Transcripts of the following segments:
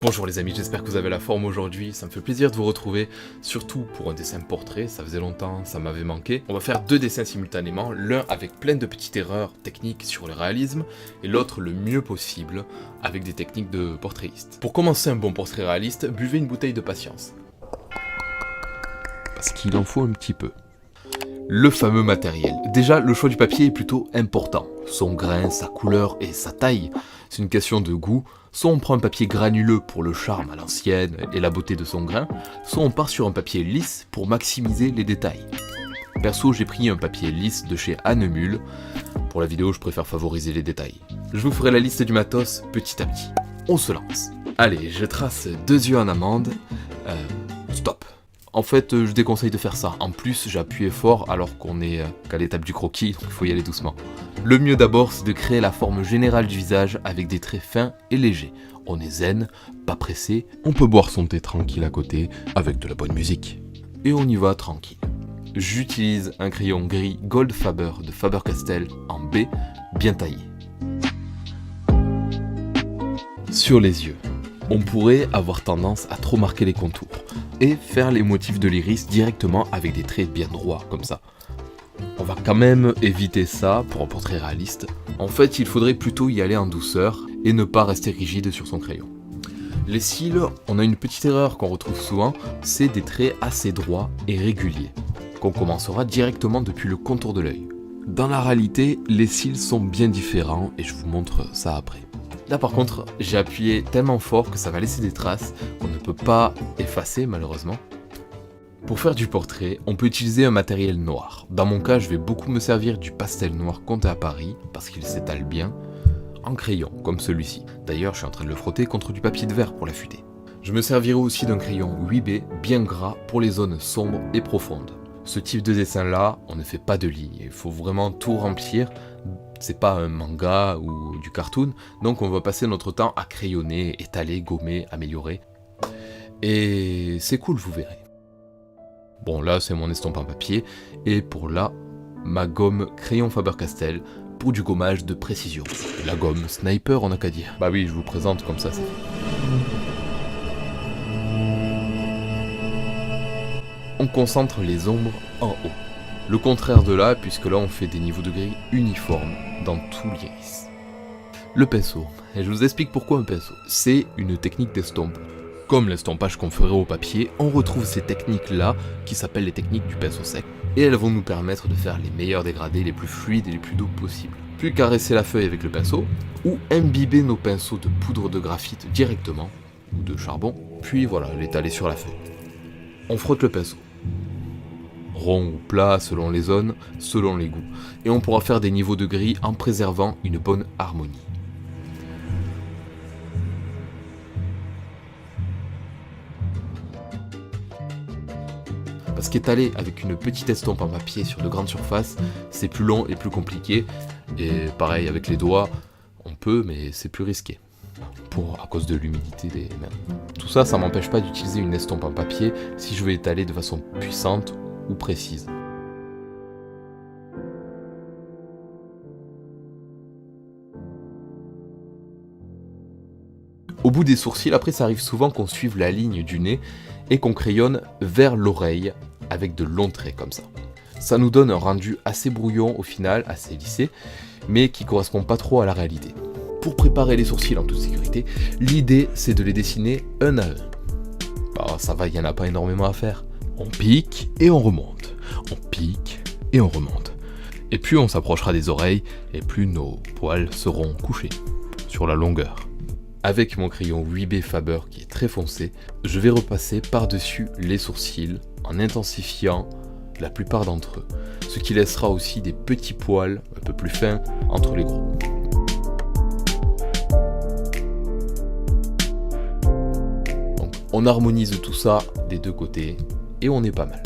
Bonjour les amis, j'espère que vous avez la forme aujourd'hui, ça me fait plaisir de vous retrouver, surtout pour un dessin portrait, ça faisait longtemps, ça m'avait manqué. On va faire deux dessins simultanément, l'un avec plein de petites erreurs techniques sur le réalisme, et l'autre le mieux possible, avec des techniques de portraitiste. Pour commencer un bon portrait réaliste, buvez une bouteille de patience. Parce qu'il en faut un petit peu. Le fameux matériel. Déjà, le choix du papier est plutôt important. Son grain, sa couleur et sa taille, c'est une question de goût. Soit on prend un papier granuleux pour le charme à l'ancienne et la beauté de son grain, soit on part sur un papier lisse pour maximiser les détails. Perso, j'ai pris un papier lisse de chez Annemule. Pour la vidéo, je préfère favoriser les détails. Je vous ferai la liste du matos petit à petit. On se lance. Allez, je trace 2 yeux en amande. Stop. En fait, je déconseille de faire ça. En plus, j'ai appuyé fort alors qu'on est qu'à l'étape du croquis, donc il faut y aller doucement. Le mieux d'abord, c'est de créer la forme générale du visage avec des traits fins et légers. On est zen, pas pressé, on peut boire son thé tranquille à côté, avec de la bonne musique. Et on y va tranquille. J'utilise un crayon gris Goldfaber de Faber-Castell en B, bien taillé. Sur les yeux. On pourrait avoir tendance à trop marquer les contours et faire les motifs de l'iris directement avec des traits bien droits comme ça. On va quand même éviter ça pour un portrait réaliste. En fait, il faudrait plutôt y aller en douceur et ne pas rester rigide sur son crayon. Les cils, on a une petite erreur qu'on retrouve souvent, c'est des traits assez droits et réguliers, qu'on commencera directement depuis le contour de l'œil. Dans la réalité, les cils sont bien différents et je vous montre ça après. Là par contre, j'ai appuyé tellement fort que ça va laisser des traces qu'on ne peut pas effacer malheureusement. Pour faire du portrait, on peut utiliser un matériel noir. Dans mon cas, je vais beaucoup me servir du pastel noir Comté à Paris, parce qu'il s'étale bien, en crayon, comme celui-ci. D'ailleurs, je suis en train de le frotter contre du papier de verre pour l'affûter. Je me servirai aussi d'un crayon 8B, bien gras, pour les zones sombres et profondes. Ce type de dessin-là, on ne fait pas de lignes, il faut vraiment tout remplir. C'est pas un manga ou du cartoon, donc on va passer notre temps à crayonner, étaler, gommer, améliorer. Et c'est cool, vous verrez. Bon, là c'est mon estompe en papier, et pour là, ma gomme crayon Faber-Castell pour du gommage de précision. La gomme sniper, on n'a qu'à dire. Bah oui, je vous présente comme ça, c'est fait. On concentre les ombres en haut. Le contraire de là, puisque là on fait des niveaux de gris uniformes dans tout l'iris. Le pinceau, et je vous explique pourquoi un pinceau. C'est une technique d'estompe. Comme l'estompage qu'on ferait au papier, on retrouve ces techniques-là, qui s'appellent les techniques du pinceau sec, et elles vont nous permettre de faire les meilleurs dégradés, les plus fluides et les plus doux possibles. Plus caresser la feuille avec le pinceau, ou imbiber nos pinceaux de poudre de graphite directement, ou de charbon, puis voilà, l'étaler sur la feuille. On frotte le pinceau. Rond ou plat selon les zones, selon les goûts. Et on pourra faire des niveaux de gris en préservant une bonne harmonie. Parce qu'étaler avec une petite estompe en papier sur de grandes surfaces, c'est plus long et plus compliqué. Et pareil avec les doigts, on peut, mais c'est plus risqué. À cause de l'humidité des mains. Tout ça, ça m'empêche pas d'utiliser une estompe en papier si je veux étaler de façon puissante ou précise. Au bout des sourcils, après ça arrive souvent qu'on suive la ligne du nez et qu'on crayonne vers l'oreille avec de longs traits comme ça. Ça nous donne un rendu assez brouillon au final, assez lissé, mais qui correspond pas trop à la réalité. Pour préparer les sourcils en toute sécurité, l'idée c'est de les dessiner un à un. Bah ça va, il n'y en a pas énormément à faire. On pique et on remonte. On pique et on remonte. Et plus on s'approchera des oreilles, et plus nos poils seront couchés sur la longueur. Avec mon crayon 8B Faber qui est très foncé, je vais repasser par-dessus les sourcils en intensifiant la plupart d'entre eux, ce qui laissera aussi des petits poils un peu plus fins entre les gros. Donc on harmonise tout ça des deux côtés et on est pas mal.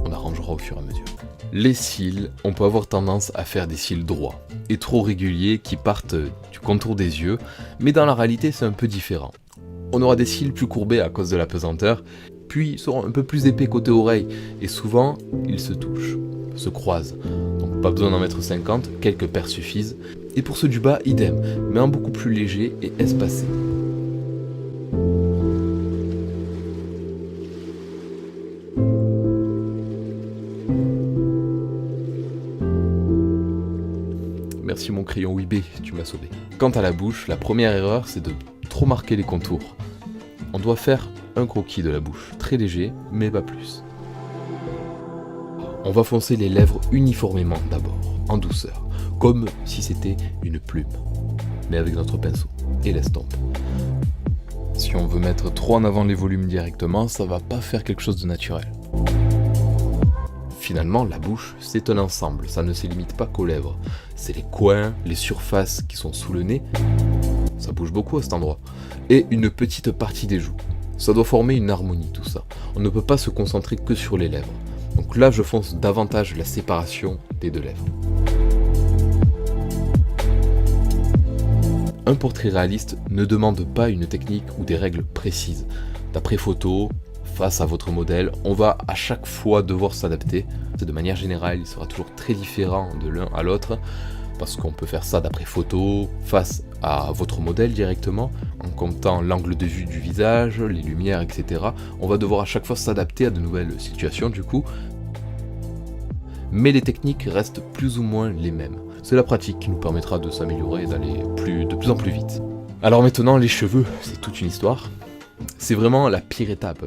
On arrangera au fur et à mesure. Les cils, on peut avoir tendance à faire des cils droits et trop réguliers qui partent du contour des yeux, mais dans la réalité c'est un peu différent. On aura des cils plus courbés à cause de la pesanteur, puis ils seront un peu plus épais côté oreille, et souvent ils se touchent, se croisent. Donc pas besoin d'en mettre 50, quelques paires suffisent. Et pour ceux du bas, idem, mais en beaucoup plus léger et espacé. merci mon crayon Weebé, tu m'as sauvé. Quant à la bouche, la première erreur c'est de trop marquer les contours. On doit faire un croquis de la bouche, très léger, mais pas plus. On va foncer les lèvres uniformément d'abord, en douceur, comme si c'était une plume, mais avec notre pinceau et l'estompe. Si on veut mettre trop en avant les volumes directement, ça va pas faire quelque chose de naturel. Finalement, la bouche, c'est un ensemble, ça ne se limite pas qu'aux lèvres. C'est les coins, les surfaces qui sont sous le nez, ça bouge beaucoup à cet endroit, et une petite partie des joues. Ça doit former une harmonie tout ça. On ne peut pas se concentrer que sur les lèvres. Donc là, je fonce davantage la séparation des deux lèvres. Un portrait réaliste ne demande pas une technique ou des règles précises. D'après photo, face à votre modèle, on va à chaque fois devoir s'adapter. De manière générale, il sera toujours très différent de l'un à l'autre, parce qu'on peut faire ça d'après photo, face à votre modèle directement, en comptant l'angle de vue du visage, les lumières, etc. On va devoir à chaque fois s'adapter à de nouvelles situations du coup, mais les techniques restent plus ou moins les mêmes. C'est la pratique qui nous permettra de s'améliorer et d'aller de plus en plus vite. Alors maintenant, les cheveux, c'est toute une histoire. C'est vraiment la pire étape.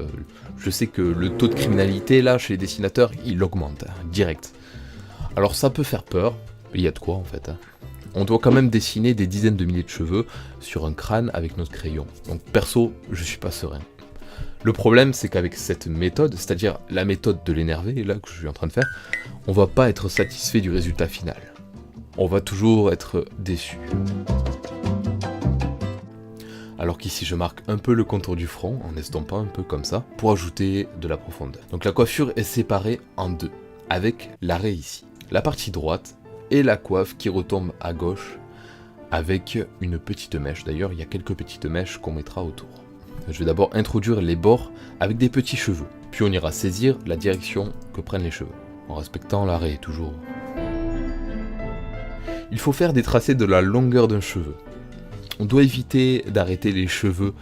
Je sais que le taux de criminalité, là, chez les dessinateurs, il augmente, direct. Alors ça peut faire peur, il y a de quoi en fait. On doit quand même dessiner des dizaines de milliers de cheveux sur un crâne avec notre crayon. Donc perso, je suis pas serein. Le problème, c'est qu'avec cette méthode, c'est-à-dire la méthode de l'énervé, là, que je suis en train de faire, on va pas être satisfait du résultat final. On va toujours être déçu. Alors qu'ici je marque un peu le contour du front, en estompant un peu comme ça, pour ajouter de la profondeur. Donc la coiffure est séparée en deux, avec l'arrêt ici. La partie droite et la coiffe qui retombe à gauche, avec une petite mèche. D'ailleurs, il y a quelques petites mèches qu'on mettra autour. Je vais d'abord introduire les bords avec des petits cheveux, puis on ira saisir la direction que prennent les cheveux, en respectant l'arrêt toujours. Il faut faire des tracés de la longueur d'un cheveu. On doit éviter d'arrêter les cheveux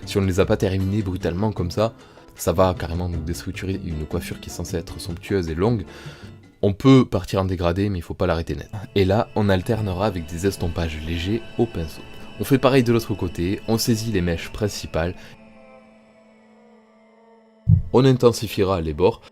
si on ne les a pas terminés brutalement comme ça. Ça va carrément nous déstructurer une coiffure qui est censée être somptueuse et longue. On peut partir en dégradé, mais il ne faut pas l'arrêter net. Et là, on alternera avec des estompages légers au pinceau. On fait pareil de l'autre côté, on saisit les mèches principales. On intensifiera les bords.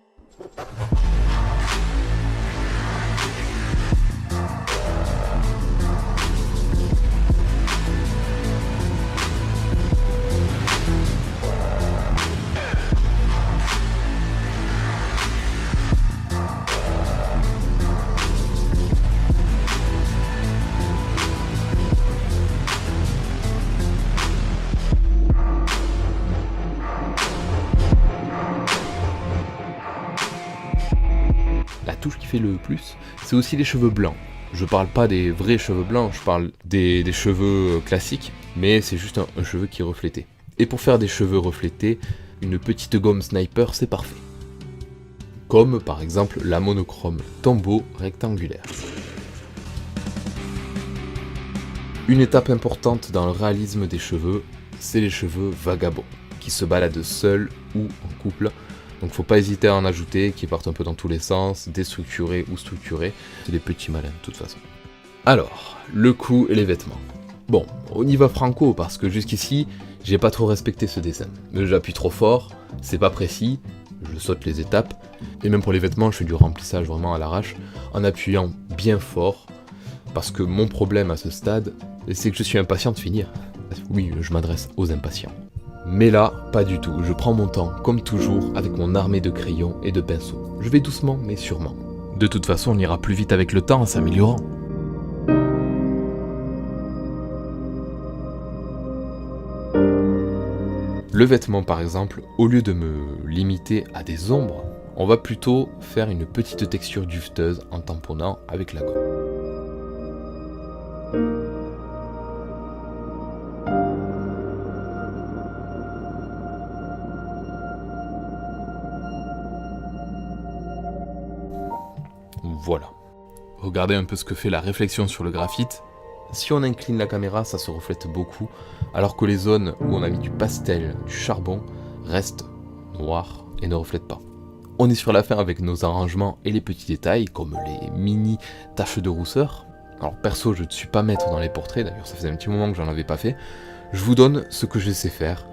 La touche qui fait le plus, c'est aussi les cheveux blancs. Je parle pas des vrais cheveux blancs, je parle des cheveux classiques, mais c'est juste un cheveu qui est reflété. Et pour faire des cheveux reflétés, une petite gomme sniper, c'est parfait. Comme par exemple la monochrome Tombow rectangulaire. Une étape importante dans le réalisme des cheveux, c'est les cheveux vagabonds, qui se baladent seuls ou en couple. Donc faut pas hésiter à en ajouter, qui partent un peu dans tous les sens, déstructurés ou structurés. C'est des petits malins de toute façon. Alors, le cou et les vêtements. Bon, on y va franco parce que jusqu'ici, j'ai pas trop respecté ce dessin. J'appuie trop fort, c'est pas précis, je saute les étapes. Et même pour les vêtements, je fais du remplissage vraiment à l'arrache, en appuyant bien fort. Parce que mon problème à ce stade, c'est que je suis impatient de finir. Oui, je m'adresse aux impatients. Mais là, pas du tout, je prends mon temps, comme toujours, avec mon armée de crayons et de pinceaux. Je vais doucement, mais sûrement. De toute façon, on ira plus vite avec le temps en s'améliorant. Le vêtement, par exemple, au lieu de me limiter à des ombres, on va plutôt faire une petite texture duveteuse en tamponnant avec la gomme. Voilà. Regardez un peu ce que fait la réflexion sur le graphite. Si on incline la caméra, ça se reflète beaucoup, alors que les zones où on a mis du pastel, du charbon, restent noires et ne reflètent pas. On est sur la fin avec nos arrangements et les petits détails, comme les mini taches de rousseur. Alors perso, je ne suis pas maître dans les portraits, d'ailleurs ça faisait un petit moment que j'en avais pas fait. Je vous donne ce que je sais faire.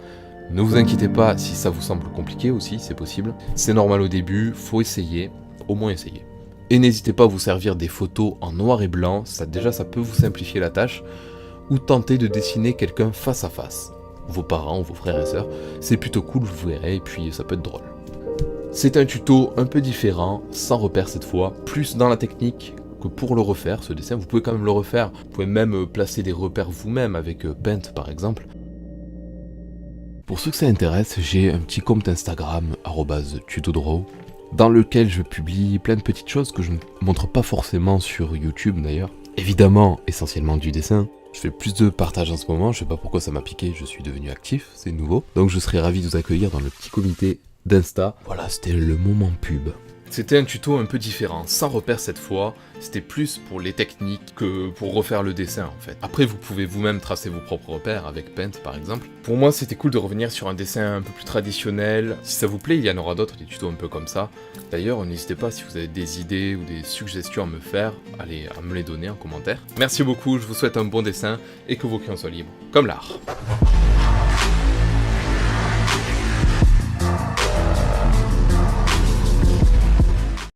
Ne vous inquiétez pas si ça vous semble compliqué aussi, c'est possible. C'est normal au début, faut essayer, au moins essayer. Et n'hésitez pas à vous servir des photos en noir et blanc, ça peut vous simplifier la tâche, ou tenter de dessiner quelqu'un face à face. Vos parents, vos frères et sœurs, c'est plutôt cool, vous verrez, et puis ça peut être drôle. C'est un tuto un peu différent, sans repère cette fois, plus dans la technique que pour le refaire, ce dessin. Vous pouvez quand même le refaire, vous pouvez même placer des repères vous-même avec Paint par exemple. Pour ceux que ça intéresse, j'ai un petit compte Instagram, @tutodraw, dans lequel je publie plein de petites choses que je ne montre pas forcément sur YouTube d'ailleurs. Évidemment, essentiellement du dessin. Je fais plus de partage en ce moment, je sais pas pourquoi ça m'a piqué, je suis devenu actif, c'est nouveau. Donc je serais ravi de vous accueillir dans le petit comité d'Insta. Voilà, c'était le moment pub. C'était un tuto un peu différent, sans repère cette fois, c'était plus pour les techniques que pour refaire le dessin en fait. Après vous pouvez vous-même tracer vos propres repères avec Paint par exemple. Pour moi c'était cool de revenir sur un dessin un peu plus traditionnel. Si ça vous plaît, il y en aura d'autres, des tutos un peu comme ça. D'ailleurs n'hésitez pas si vous avez des idées ou des suggestions à me faire, allez à me les donner en commentaire. Merci beaucoup, je vous souhaite un bon dessin et que vos crayons soient libres, comme l'art.